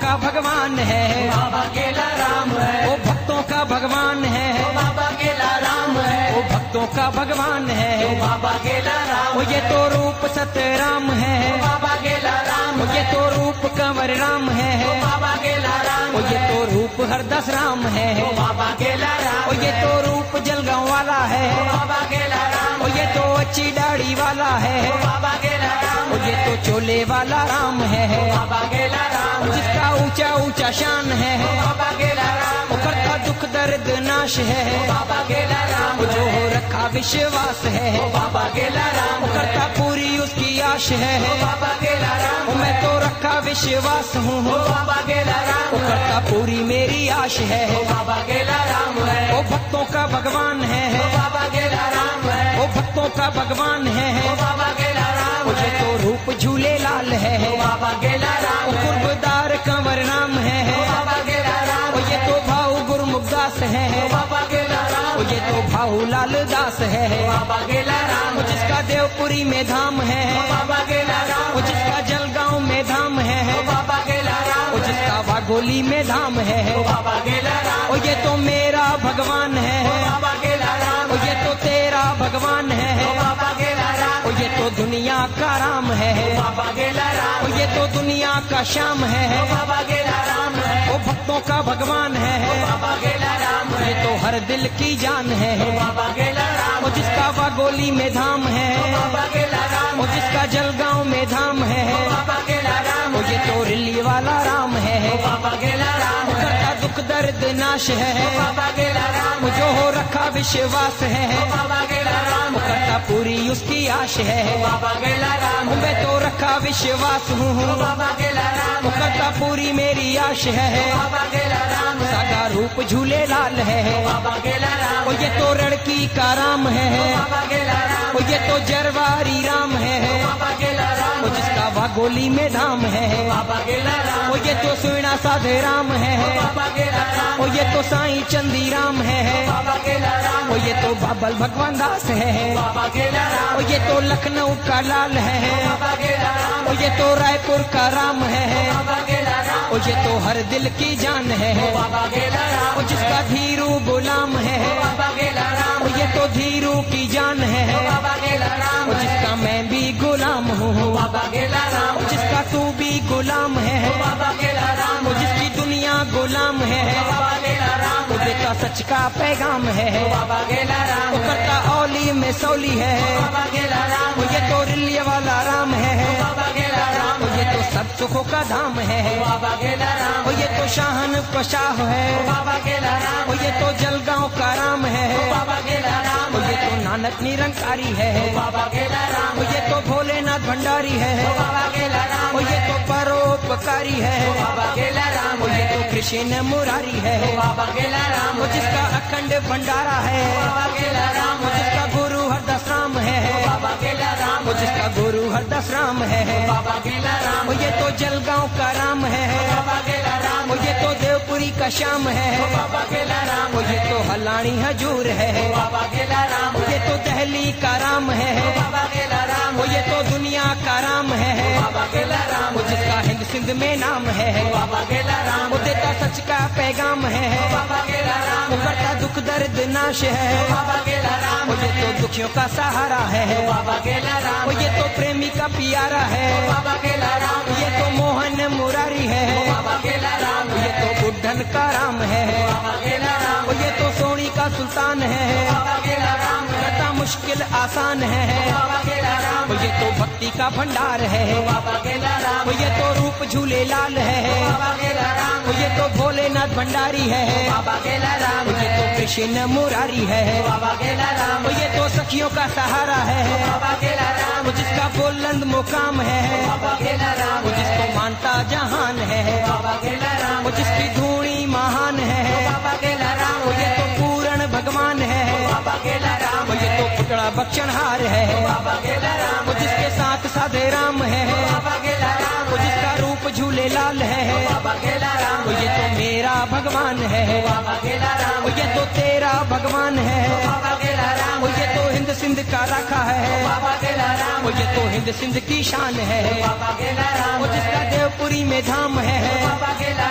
का भगवान है, बाबा केला राम है, वो भक्तों का भगवान है, बाबा केला राम है, वो भक्तों का भगवान है। बाबा केला राम, वो ये तो रूप सत्य राम है, बाबा केला राम, वो ये तो रूप कंवर राम है, बाबा केला राम, वो ये तो रूप हरदस राम है, बाबा केला राम, वो ये तो रूप जलगांव वाला है, बाबा केला राम, वो ये तो अच्छी दाढ़ी वाला है, बाबा केला राम, वो ये तो चोले वाला राम है, बाबा केला राम, जिसका ऊंचा ऊंचा शान है, बाबा केला राम, वो करता दुख दर्द नाश है, बाबा केला राम, वो जो हो रखा विश्वास है, बाबा केला राम, वो करता पूरी उसकी आश है, बाबा केला राम, वो मैं तो रखा विश्वास हूँ, बाबा केला राम, वो करता पूरी मेरी आश है, बाबा केला राम है, वो भक्तों का भगवान है, बाबा केला राम है, वो भक्तों का भगवान है, बाबा केला राम, मुझे तो रूप झूले लाल है, बाबा केला राम, वो कुर्बदार कंवर नाम है, बाबा केला राम, वो ये तो भाऊ गुरमुखदास है, बाबा केला राम, वो ये तो भाऊ लाल दास है, बाबा केला राम, वो जिसका देवपुरी में धाम है, बाबा केला राम, वो जिसका जलगांव में धाम है, बाबा केला राम, वो जिसका वाघोली में धाम है, बाबा केला राम, वो ये तो मेरा भगवान है, बाबा केला राम, वो ये तो तेरा भगवान है, बाबा केला राम, वो ये तो दुनिया का राम है, बाबा केला राम, वो ये तो दुनिया का श्याम है, बाबा केला राम है, वो भक्तों का भगवान है, बाबा केला राम है, ये तो हर दिल की जान है, बाबा केला राम, वो जिसका वाघोली में धाम है, बाबा केला राम, वो जिसका जलगांव में धाम है, बाबा केला राम, वो ये तो रिली वाला राम है, बाबा केला राम, वो करता दुख दर्द नाश है, बाबा केला राम, वो जो हो रखा विश्वास है, बाबा केला राम, वो करता पूरी उसकी आश है, बाबा केला राम, मैं तो रखा विश्वास हूँ, बाबा केला राम, वो करता पूरी मेरी आश है, बाबा केला राम, सागा रूप झूले लाल है, बाबा केला राम, वो ये तो लड़की का राम है, बाबा केला राम, वो ये तो जरवारी राम है, बाबा केला राम, वो जिसका वाघोली में धाम है, बाबा केला राम, वो ये तो सुना साधे राम है, बाबा केला राम, वो ये तो साईं चंदी राम है, बाबा केला राम, वो ये तो बाबल भगवान दास है, बाबा केला राम, वो ये तो लखनऊ का लाल है, बाबा केला राम, वो ये तो रायपुर का राम है, बाबा केला राम, वो ये तो हर दिल की जान है, बाबा केला राम, वो जिसका धीरू गुलाम है, बाबा केला राम, वो ये तो धीरू की जान है, बाबा केला राम, वो जिसका मैं भी गुलाम हूँ, बाबा केला राम, वो जिसका तू भी गुलाम है, बाबा केला राम, वो जिसकी दुनिया गुलाम है, बाबा केला राम, वो देता सच का पैगाम है, बाबा केला राम, वो करता औली में सौली है, बाबा केला राम, वो ये तो रिल्य वाला राम है, बाबा केला राम, वो ये तो सब सुखों का धाम है, बाबा केला राम, वो ये तो शाहन पशाह है, बाबा केला राम, वो ये तो जलगांव का राम है, बाबा केला राम, वो ये तो नानक निरंकारी है, बाबा केला राम, वो ये तो भोलेनाथ भंडारी है, बाबा केला राम, वो ये तो परोपकारी है, बाबा केला राम, वो ये तो कृष्ण मुरारी है, बाबा केला राम, वो जिसका अखंड भंडारा है, बाबा केला राम, वो जिसका गुरु हरदस राम है, बाबा केला राम, वो जिसका गुरु हरदस राम है, बाबा केला राम, वो ये तो जलगांव का राम है, बाबा केला राम, वो ये तो देवपुरी का श्याम है, बाबा केला राम, वो ये तो हलानी हजूर है, बाबा केला राम, वो ये तो दहली का राम है, बाबा केला राम, वो ये तो दुनिया का राम है, बाबा केला राम, वो जिसका हिंद सिंध में नाम है, बाबा केला राम, वो देता सच का पैगाम है, बाबा केला राम, वो करता दुख दर्द नाश है, बाबा केला राम, वो ये तो दुखियों का सहारा है, बाबा केला राम, वो ये तो प्रेमी का प्यारा है, बाबा केला राम, वो ये तो मोहन मुरारी है, बाबा केला राम, वो ये तो बुद्धन का राम है, बाबा केला राम, वो ये तो सोनी का सुल्तान है, बाबा केला राम, करता मुश्किल आसान है, बाबा केला राम, वो ये तो भक्ति का भंडार है, बाबा केला राम, वो ये तो रूप झूले लाल है, बाबा केला राम, वो ये तो भोलेनाथ भंडारी है, बाबा केला राम, वो ये तो कृष्ण मुरारी है, बाबा केला राम, वो ये तो सखियों का सहारा है, बाबा केला राम, वो जिसका बुलंद मुकाम है, बाबा केला राम, वो जिसको मानता जहान है, बाबा केला राम, वो जिसकी धूणी महान है, बाबा केला राम, वो ये तो पूर्ण भगवान है, बाबा केला राम, वो ये तो पुतला बख्शनहार है, बाबा केला राम, वो जिसके साथ साधे राम है, बाबा केला राम, वो जिसका रूप झूले लाल है, बाबा केला राम, वो ये तो मेरा भगवान है, बाबा केला राम, वो ये तो तेरा भगवान है, बाबा केला राम, वो ये तो हिंद सिंध का रखा है, बाबा केला राम, वो ये तो हिंद सिंध की शान है, बाबा केला राम, वो जिसका देवपुरी में धाम है, बाबा केला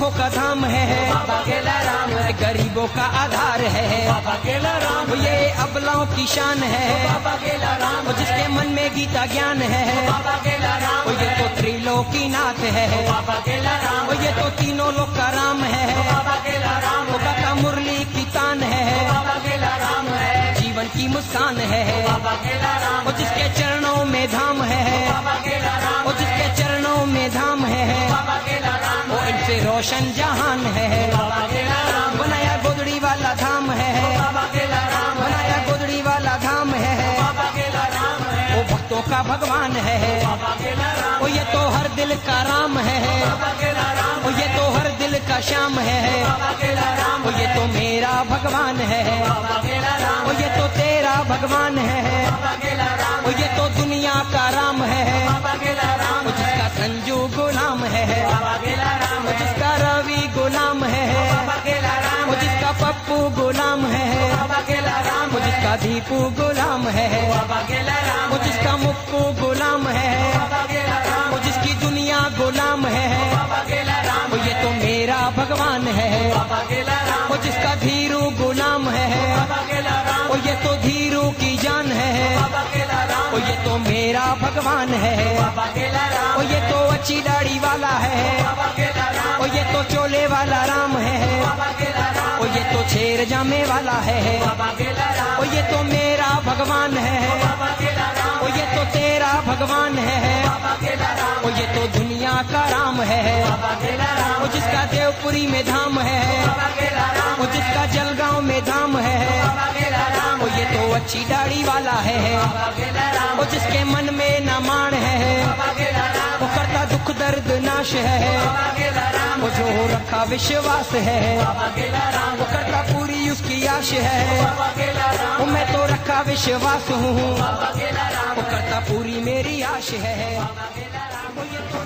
सुखों का धाम है बाबा केला राम गरीबों का आधार है बाबा केला राम वो ये अबलाओं की शान है बाबा केला राम वो जिसके मन में गीता ज्ञान है बाबा केला राम वो ये तो त्रिलोकीनाथ है बाबा केला राम वो ये तो तीनों लोक का राम है बाबा केला राम वो काका मुरली की तान है बाबा केला राम है जीवन की मुस्कान है बाबा केला राम वो जिसके चरणों में धाम है बाबा केला राम वो जिसके चरणों में धाम है बाबा केला राम वो इनसे रोशन जहान है बाबा केला राम बनाया गोदड़ी वाला धाम है बाबा केला राम बनाया गोदड़ी वाला धाम है बाबा केला राम है वो भक्तों का भगवान है बाबा केला राम वो ये तो हर दिल का राम है बाबा केला राम वो ये तो हर दिल का श्याम है बाबा केला राम वो ये तो मेरा भगवान है बाबा केला राम वो ये तो तेरा भगवान है बाबा केला राम वो ये तो दुनिया का राम है बाबा केला राम वो जिसका संजू गुलाम है बाबा केला राम वो जिसका रवि गुलाम है बाबा केला राम वो जिसका पप्पू गुलाम है बाबा केला राम वो जिसका दीपू गुलाम है बाबा केला राम वो जिसका मुक्कू गुलाम है बाबा केला राम वो जिसकी दुनिया गुलाम है बाबा केला राम वो ये तो मेरा भगवान है बाबा केला राम वो जिसका धीरू गुलाम है बाबा केला राम वो ये तो धीरू की जान है बाबा केला राम वो ये तो मेरा भगवान है बाबा केला राम वो ये तो अच्छी दाढ़ी वाला है बाबा केला राम वो ये तो चोले वाला राम है बाबा केला राम वो ये तो छेर जामे वाला है बाबा केला राम वो ये तो मेरा भगवान है बाबा केला राम वो ये तो तेरा भगवान है बाबा केला राम वो ये तो दुनिया का राम है बाबा केला राम वो जिसका देवपुरी में धाम है बाबा केला राम वो जिसका जलगांव में धाम है बाबा केला राम वो ये तो अच्छी दाढ़ी वाला है बाबा केला राम वो जिसके मन में न मान है बाबा केला राम वो करता दुख दर्द नाश है बाबा केला राम वो जो रखा विश्वास है बाबा केला राम वो करता पूरी उसकी आश है बाबा केला राम वो मैं तो रखा विश्वास हूँ बाबा केला राम वो करता पूरी मेरी आश है बाबा केला राम वो ये तो